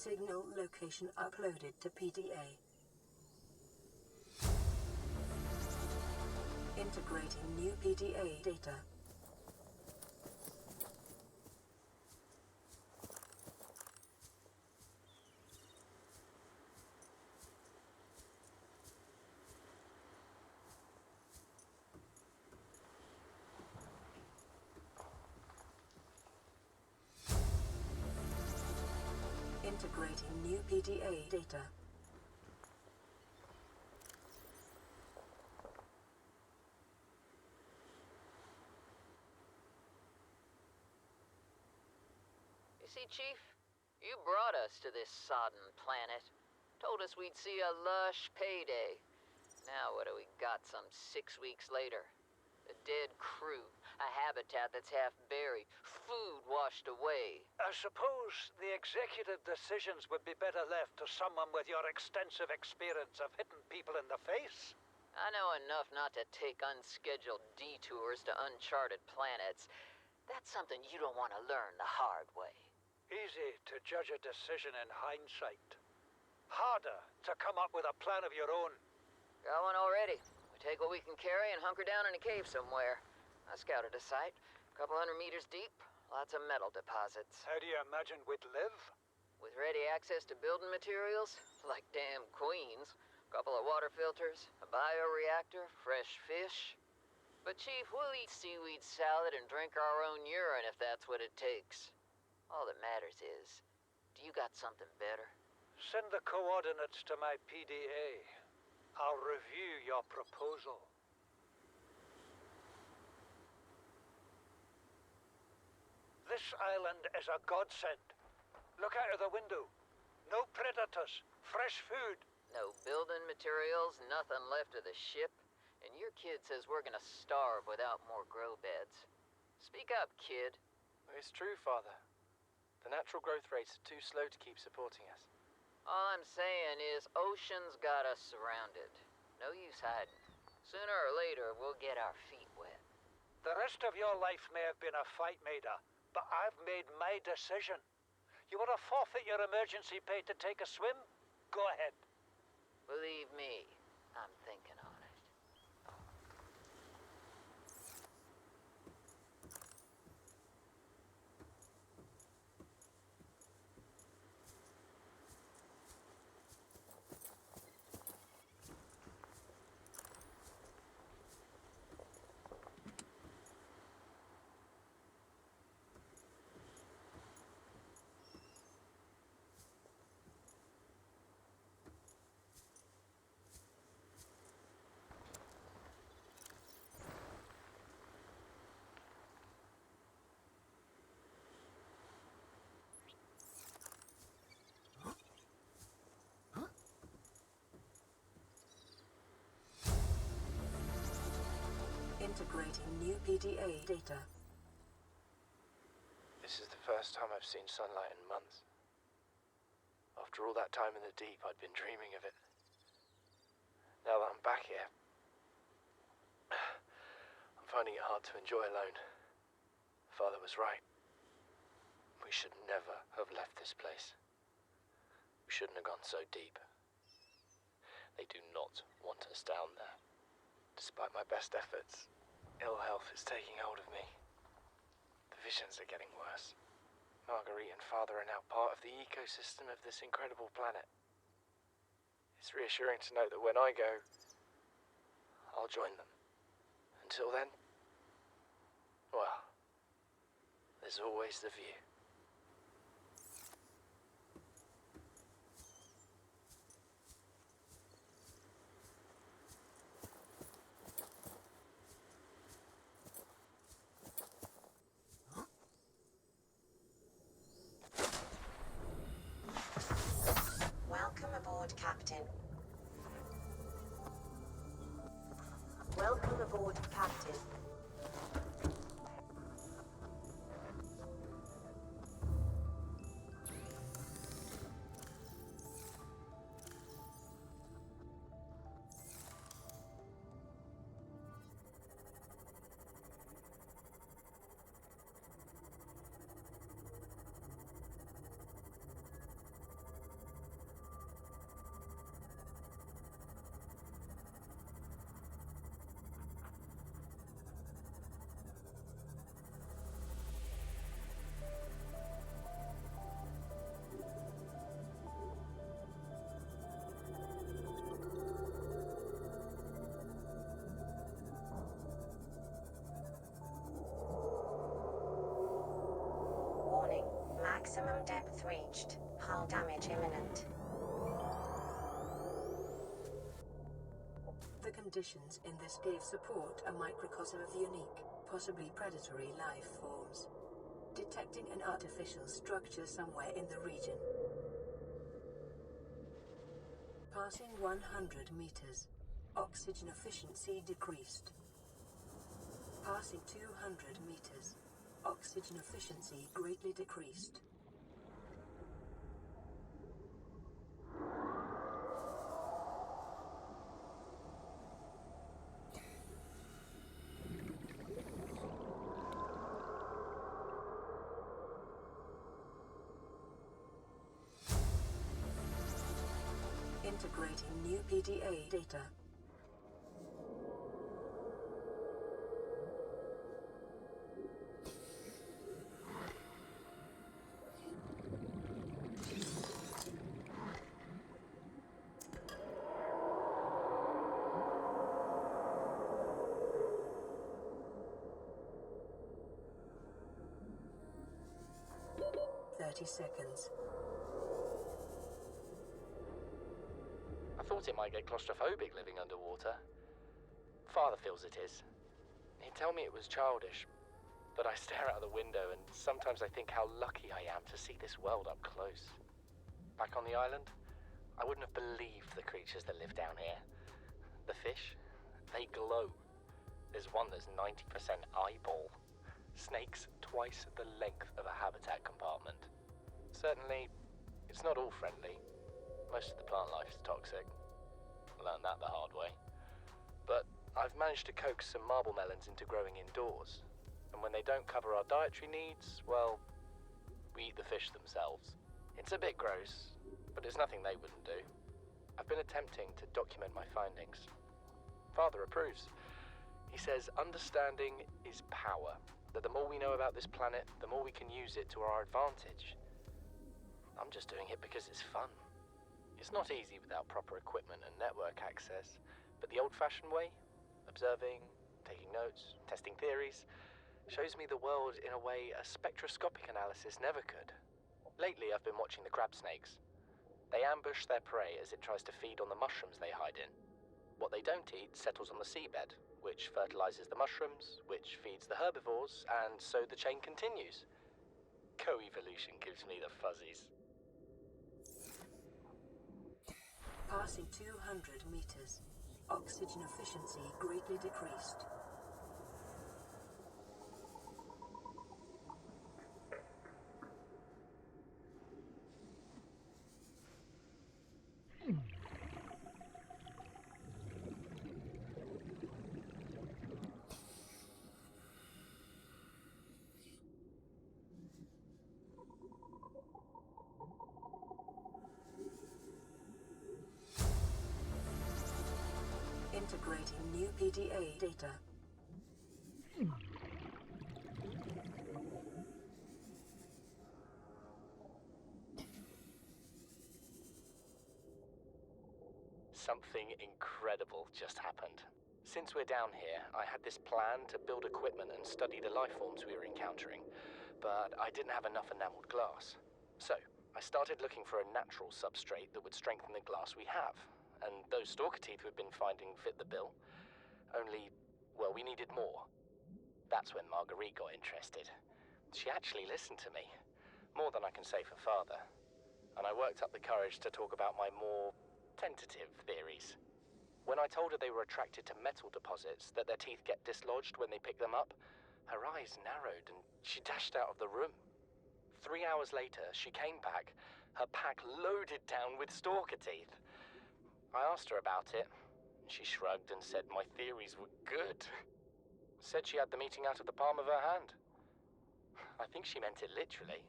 Signal location uploaded to PDA. Integrating new PDA data. Integrating new PDA data. You see, Chief, you brought us to this sodden planet. Told us we'd see a lush payday. Now what do we got some 6 weeks later? A dead crew, a habitat that's half buried, food washed away. I suppose the executive decisions would be better left to someone with your extensive experience of hitting people in the face. I know enough not to take unscheduled detours to uncharted planets. That's something you don't want to learn the hard way. Easy to judge a decision in hindsight. Harder to come up with a plan of your own. Got one already. We take what we can carry and hunker down in a cave somewhere. I scouted a site, a couple 100 meters deep, lots of metal deposits. How do you imagine we'd live? With ready access to building materials, like damn queens, a couple of water filters, a bioreactor, fresh fish. But Chief, we'll eat seaweed salad and drink our own urine if that's what it takes. All that matters is, do you got something better? Send the coordinates to my PDA. I'll review your proposal. This island is a godsend. Look out of the window. No predators, fresh food. No building materials, nothing left of the ship. And your kid says we're gonna starve without more grow beds. Speak up, kid. It's true, Father. The natural growth rates are too slow to keep supporting us. All I'm saying is ocean's got us surrounded. No use hiding. Sooner or later, we'll get our feet wet. The rest of your life may have been a fight, Maida, but I've made my decision. You want to forfeit your emergency pay to take a swim? Go ahead. Believe me, I'm thinking on it. Integrating new PDA data. This is the first time I've seen sunlight in months. After all that time in the deep, I'd been dreaming of it. Now that I'm back here, I'm finding it hard to enjoy alone. Father was right. We should never have left this place. We shouldn't have gone so deep. They do not want us down there. Despite my best efforts, ill health is taking hold of me. The visions are getting worse. Marguerite and Father are now part of the ecosystem of this incredible planet. It's reassuring to know that when I go, I'll join them. Until then, well, there's always the view. Welcome aboard, Captain. Welcome aboard, Captain. Maximum depth reached. Hull damage imminent. The conditions in this cave support a microcosm of unique, possibly predatory life forms. Detecting an artificial structure somewhere in the region. Passing 100 meters. Oxygen efficiency decreased. Passing 200 meters. Oxygen efficiency greatly decreased. Integrating new PDA data. Seconds. I thought it might get claustrophobic living underwater. Father feels it is. He'd tell me it was childish, but I stare out the window and sometimes I think how lucky I am to see this world up close. Back on the island, I wouldn't have believed the creatures that live down here. The fish, they glow. There's one that's 90% eyeball. Snakes twice the length of a habitat compartment. Certainly, it's not all friendly. Most of the plant life is toxic. Learned that the hard way. But I've managed to coax some marble melons into growing indoors. And when they don't cover our dietary needs, well, we eat the fish themselves. It's a bit gross, but it's nothing they wouldn't do. I've been attempting to document my findings. Father approves. He says understanding is power, that the more we know about this planet, the more we can use it to our advantage. I'm just doing it because it's fun. It's not easy without proper equipment and network access, but the old-fashioned way, observing, taking notes, testing theories, shows me the world in a way a spectroscopic analysis never could. Lately, I've been watching the crab snakes. They ambush their prey as it tries to feed on the mushrooms they hide in. What they don't eat settles on the seabed, which fertilizes the mushrooms, which feeds the herbivores, and so the chain continues. Co-evolution gives me the fuzzies. Passing 200 meters. Oxygen efficiency greatly decreased. Integrating new PDA data. Something incredible just happened. Since we're down here, I had this plan to build equipment and study the life forms we were encountering, but I didn't have enough enameled glass. So, I started looking for a natural substrate that would strengthen the glass we have, and those stalker teeth we've been finding fit the bill. Only, well, we needed more. That's when Marguerite got interested. She actually listened to me, more than I can say for Father, and I worked up the courage to talk about my more tentative theories. When I told her they were attracted to metal deposits, that their teeth get dislodged when they pick them up, her eyes narrowed and she dashed out of the room. 3 hours later, she came back, her pack loaded down with stalker teeth. I asked her about it. She shrugged and said my theories were good. Said she had the meeting out of the palm of her hand. I think she meant it literally.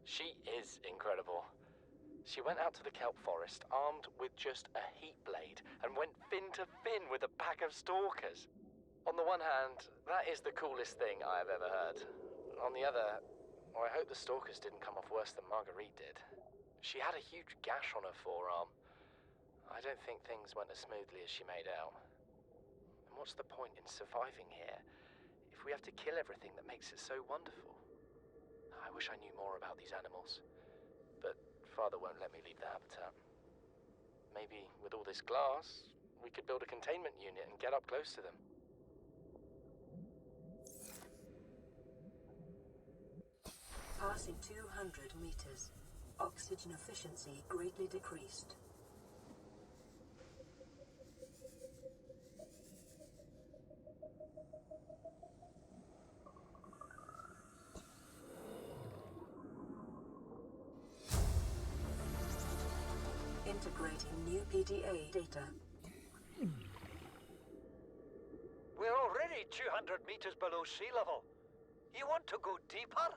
She is incredible. She went out to the kelp forest armed with just a heat blade and went fin to fin with a pack of stalkers. On the one hand, that is the coolest thing I have ever heard. On the other, I hope the stalkers didn't come off worse than Marguerite did. She had a huge gash on her forearm. I don't think things went as smoothly as she made out. And what's the point in surviving here if we have to kill everything that makes it so wonderful? I wish I knew more about these animals. But Father won't let me leave the habitat. Maybe with all this glass, we could build a containment unit and get up close to them. Passing 200 meters. Oxygen efficiency greatly decreased. Integrating new PDA data. We're already 200 meters below sea level. You want to go deeper?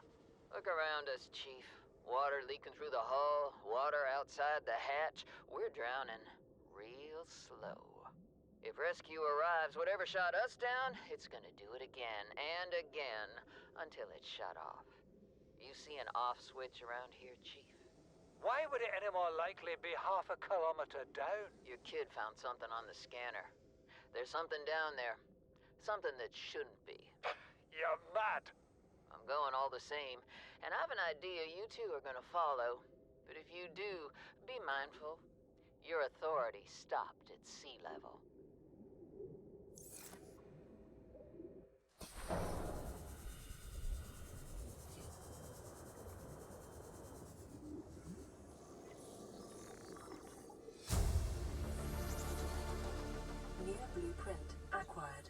Look around us, Chief. Water leaking through the hull, water outside the hatch. We're drowning real slow. If rescue arrives, whatever shot us down, it's gonna do it again and again until it's shut off. You see an off switch around here, Chief? Why would it any more likely be half a kilometer down? Your kid found something on the scanner. There's something down there. Something that shouldn't be. You're mad. I'm going all the same, and I have an idea you two are gonna follow. But if you do, be mindful. Your authority stopped at sea level. New blueprint acquired.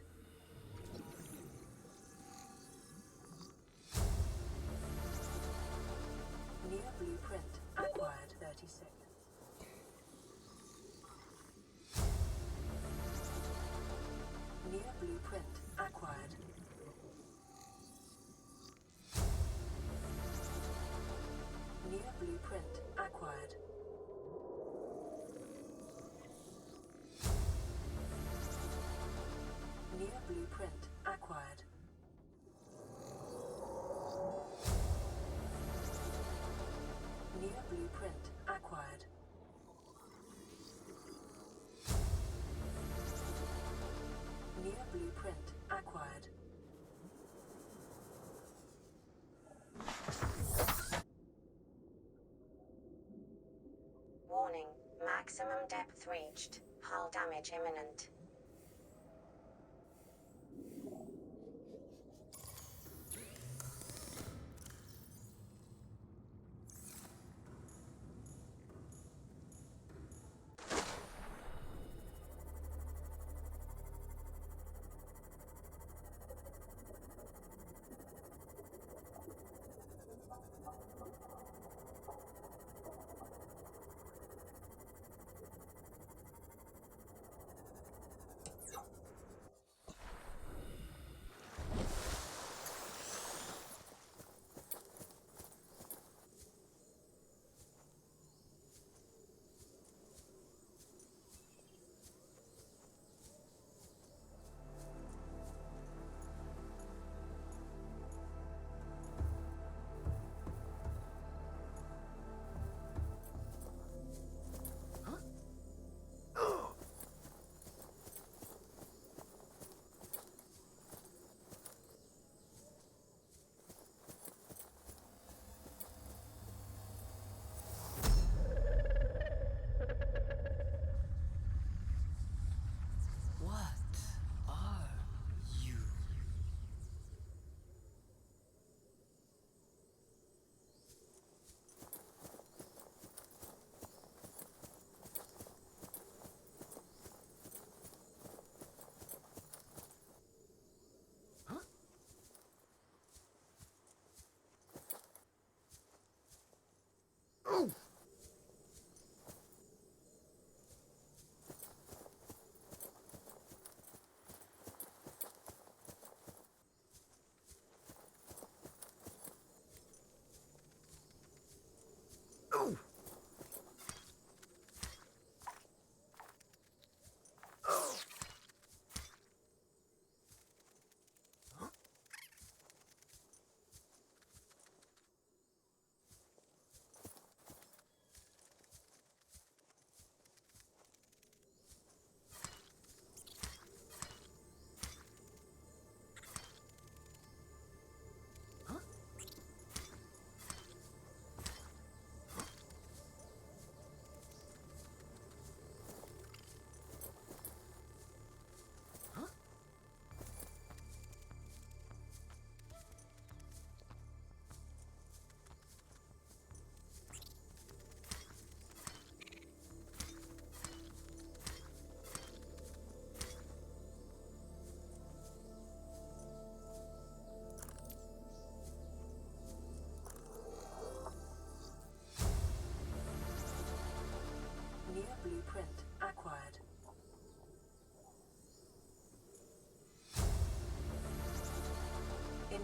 New blueprint acquired. 30 seconds. New blueprint acquired. New blueprint acquired. New blueprint acquired. New blueprint acquired. New blueprint acquired. Warning, maximum depth reached. Hull damage imminent.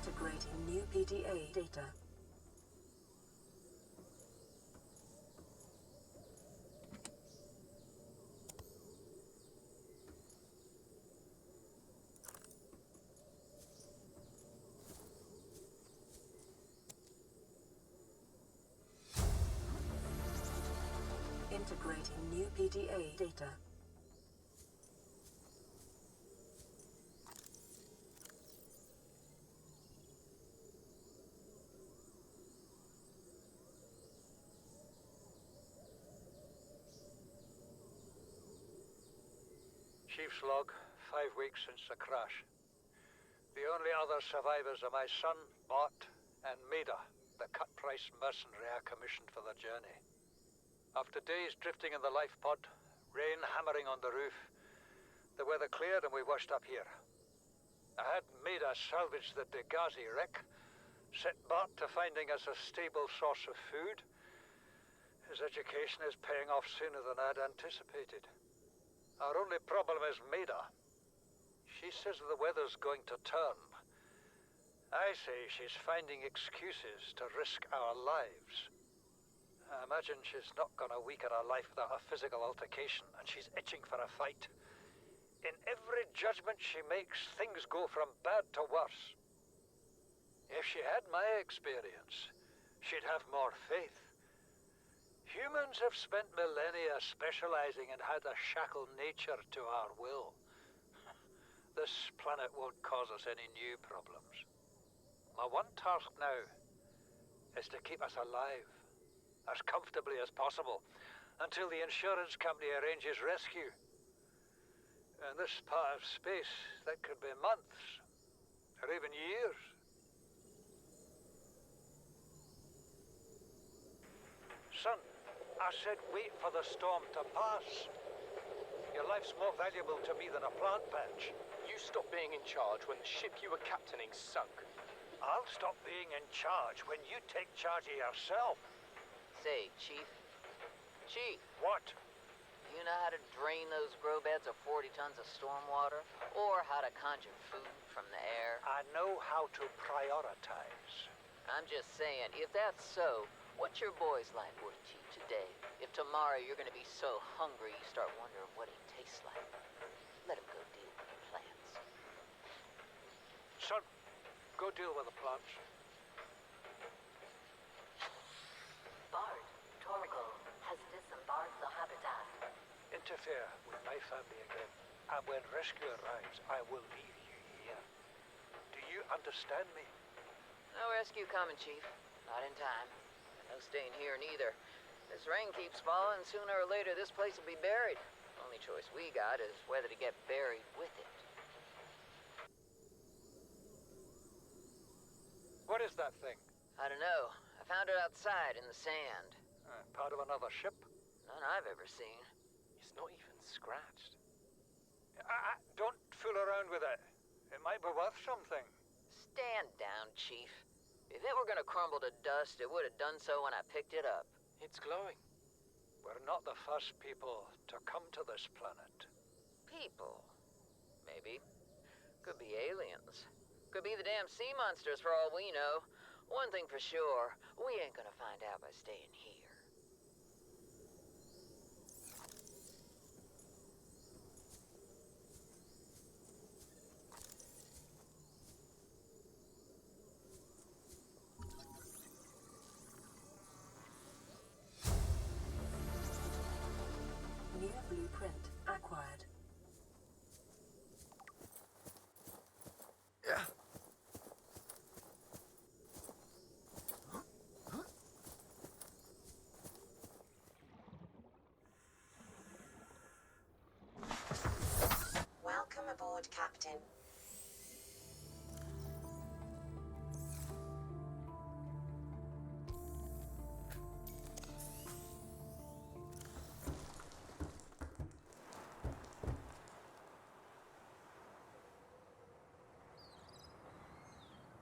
Integrating new PDA data. Integrating new PDA data. Chief's log, 5 weeks since the crash. The only other survivors are my son, Bart, and Maida, the cut-price mercenary I commissioned for the journey. After days drifting in the life pod, rain hammering on the roof, the weather cleared and we washed up here. I had Maida salvage the Degasi wreck, set Bart to finding us a stable source of food. His education is paying off sooner than I'd anticipated. Our only problem is Maida. She says the weather's going to turn. I say she's finding excuses to risk our lives. I imagine she's not gonna weaken her life without a physical altercation, and she's itching for a fight. In every judgment she makes, things go from bad to worse. If she had my experience, she'd have more faith. Humans have spent millennia specializing in how to shackle nature to our will. This planet won't cause us any new problems. My one task now is to keep us alive, as comfortably as possible, until the insurance company arranges rescue. In this part of space, that could be months, or even years. Son, I said wait for the storm to pass. Your life's more valuable to me than a plant patch. You stopped being in charge when the ship you were captaining sunk. I'll stop being in charge when you take charge of yourself. Say, Chief. Chief, What? you know how to drain those grow beds of 40 tons of stormwater? Or how to conjure food from the air? I know how to prioritize. I'm just saying, if that's so, what's your boy's life worth to you today? If tomorrow you're gonna be so hungry you start wondering what he tastes like, let him go deal with the plants. Son, go deal with the plants. Bart, Torgal has disembarked the habitat. Interfere with my family again, and when rescue arrives, I will leave you here. Do you understand me? No rescue coming, Chief. Not in time. No staying here neither. This rain keeps falling, sooner or later this place will be buried. Only choice we got is whether to get buried with it. What is that thing? I don't know. I found it outside in the sand. Part of another ship? None I've ever seen. It's not even scratched. Don't fool around with it. It might be worth something. Stand down, Chief. If it were gonna crumble to dust, it would have done so when I picked it up. It's glowing. We're not the first people to come to this planet. People. Maybe. Could be aliens. Could be the damn sea monsters for all we know. One thing for sure, we ain't gonna find out by staying here. New blueprint acquired. Welcome aboard, Captain.